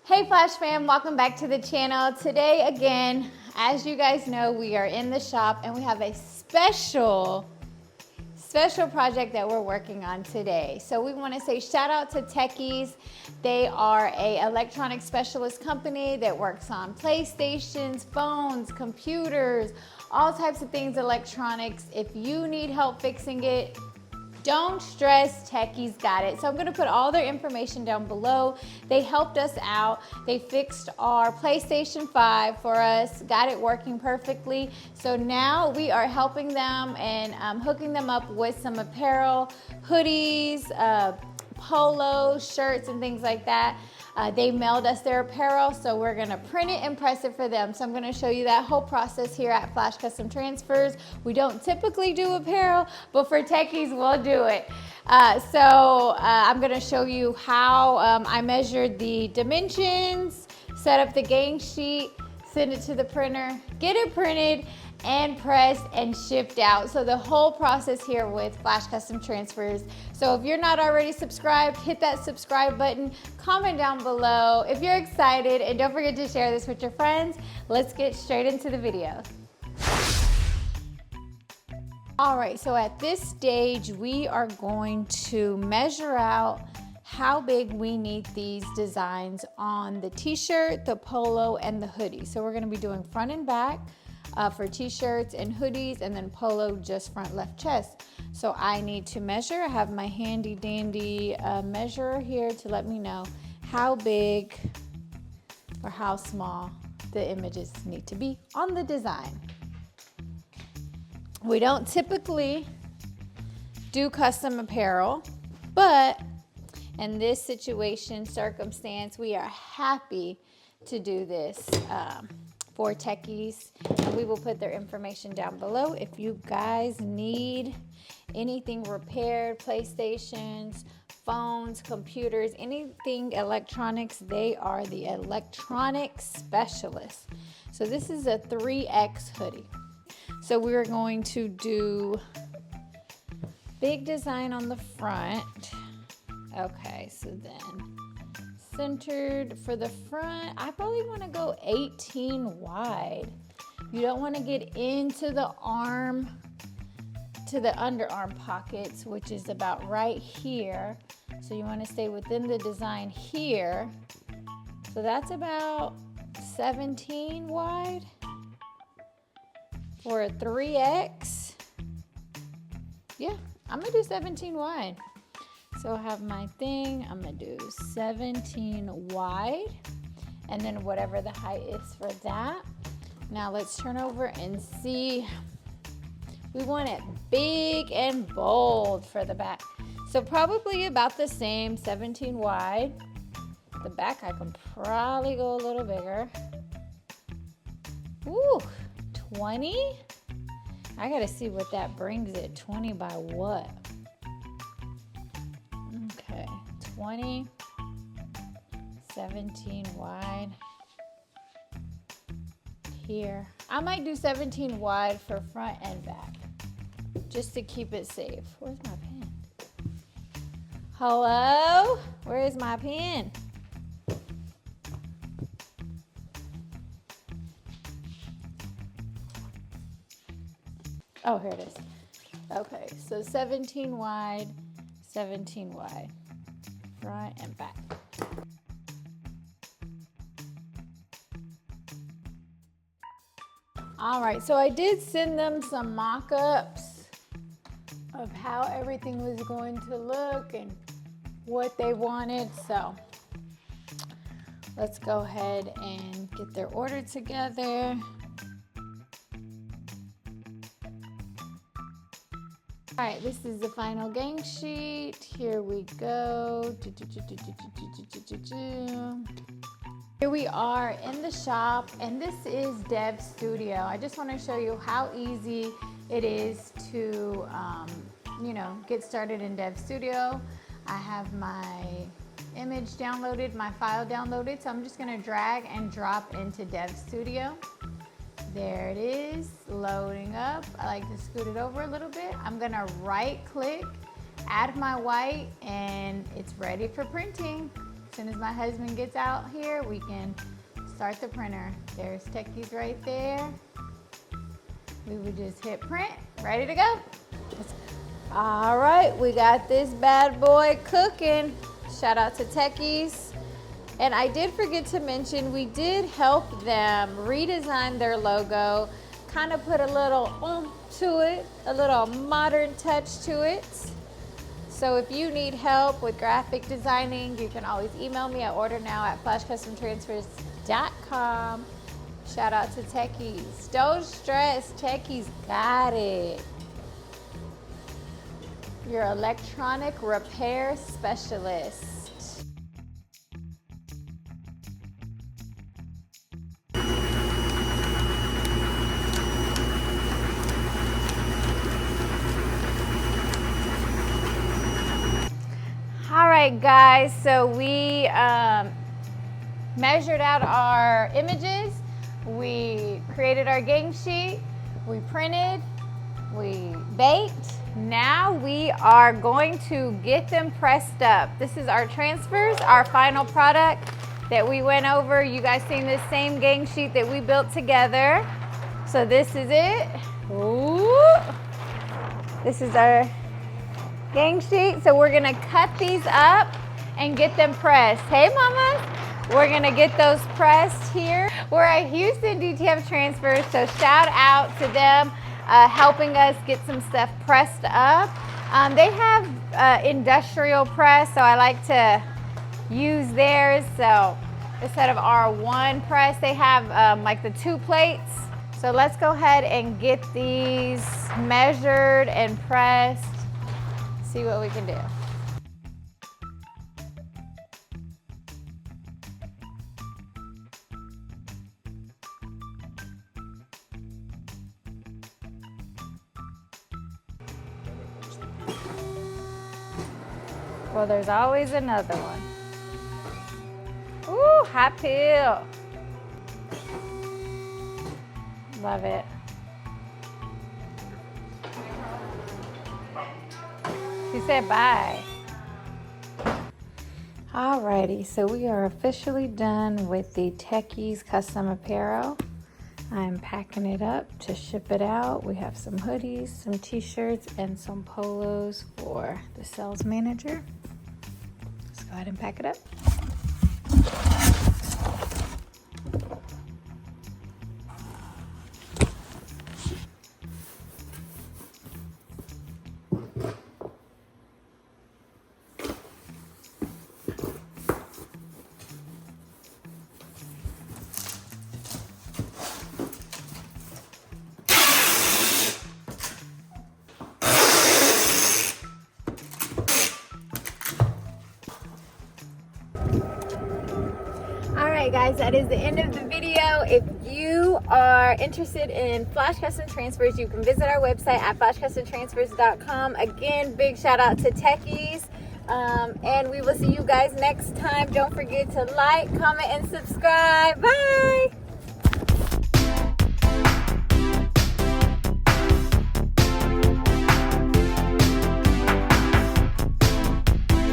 Hey Flash fam, welcome back to the channel. Today again, as you guys know, we are in the shop and we have a special project that we're working on today. So we want to say shout out to Tekkies. They are a electronic specialist company that works on PlayStations, phones, computers, all types of things electronics. If you need help fixing it, don't stress, Tekkies got it. So I'm gonna put all their information down below. They helped us out. They fixed our PlayStation 5 for us, got it working perfectly. So now we are helping them and hooking them up with some apparel, hoodies, polos, shirts, and things like that. They mailed us their apparel, so we're gonna print it and press it for them. So I'm gonna show you that whole process here at Flash Custom Transfers. We don't typically do apparel, but for Tekkies, we'll do it. I'm gonna show you how I measured the dimensions, set up the gang sheet, send it to the printer, get it printed, and pressed and shipped out. So the whole process here with Flash Custom Transfers. So if you're not already subscribed, hit that subscribe button, comment down below if you're excited, and don't forget to share this with your friends. Let's get straight into the video. All right, so at this stage, we are going to measure out how big we need these designs on the t-shirt, the polo, and the hoodie. So we're gonna be doing front and back for t-shirts and hoodies, and then polo just front left chest. So I need to measure. I have my handy dandy measurer here to let me know how big or how small the images need to be on the design. We don't typically do custom apparel, but in this circumstance, we are happy to do this for Tekkies, and we will put their information down below. If you guys need anything repaired, PlayStations, phones, computers, anything electronics, they are the electronic specialists. So this is a 3X hoodie. So we're going to do big design on the front. Okay, so then centered for the front, I probably want to go 18 wide. You don't want to get into the arm, to the underarm pockets, which is about right here. So you want to stay within the design here. So that's about 17 wide for a 3X. Yeah, I'm gonna do 17 wide. So I have my thing, I'm gonna do 17 wide, and then whatever the height is for that. Now let's turn over and see. We want it big and bold for the back. So probably about the same, 17 wide. The back I can probably go a little bigger. Ooh, 20? I gotta see what that brings it, 20 by what? 20, 17 wide here. I might do 17 wide for front and back, just to keep it safe. Where's my pen? Hello? Where is my pen? Oh, here it is. Okay, so 17 wide, 17 wide. Front and back. All right, so I did send them some mock-ups of how everything was going to look and what they wanted. So let's go ahead and get their order together. All right, this is the final gang sheet. Here we go. Here we are in the shop, and this is Dev Studio. I just want to show you how easy it is to, get started in Dev Studio. I have my image downloaded, my file downloaded, so I'm just going to drag and drop into Dev Studio. There it is, loading up. I like to scoot it over a little bit. I'm gonna right click, add my white, and it's ready for printing. soon as my husband gets out here, we can start the printer. There's Tekkies right there. We would just hit print, ready to go. All right, we got this bad boy cooking. Shout out to Tekkies. And I did forget to mention, we did help them redesign their logo, kind of put a little oomph to it, a little modern touch to it. So if you need help with graphic designing, you can always email me at ordernow@flashcustomtransfers.com. Shout out to Tekkies. Don't stress, Tekkies got it. Your electronic repair specialist. All right, guys, so we measured out our images, we created our gang sheet, we printed, we baked. Now we are going to get them pressed up. This is our transfers, our final product that we went over. You guys seen this same gang sheet that we built together. So this is it. Ooh. This is our gang sheet. So we're gonna cut these up and get them pressed. Hey mamas, we're gonna get those pressed here. We're at Houston DTF Transfers, so shout out to them helping us get some stuff pressed up. They have industrial press, so I like to use theirs. So instead of our one press, they have like the 2 plates. So let's go ahead and get these measured and pressed. See what we can do. Well, there's always another one. Ooh, hot peel. Love it. She said bye. Alrighty, so we are officially done with the Tekkies custom apparel. I'm packing it up to ship it out. We have some hoodies, some t-shirts, and some polos for the sales manager. Let's go ahead and pack it up. Alright guys, that is the end of the video. If you are interested in Flash Custom Transfers, you can visit our website at flashcustomtransfers.com. Again, big shout out to Tekkies. And we will see you guys next time. Don't forget to like, comment, and subscribe. Bye!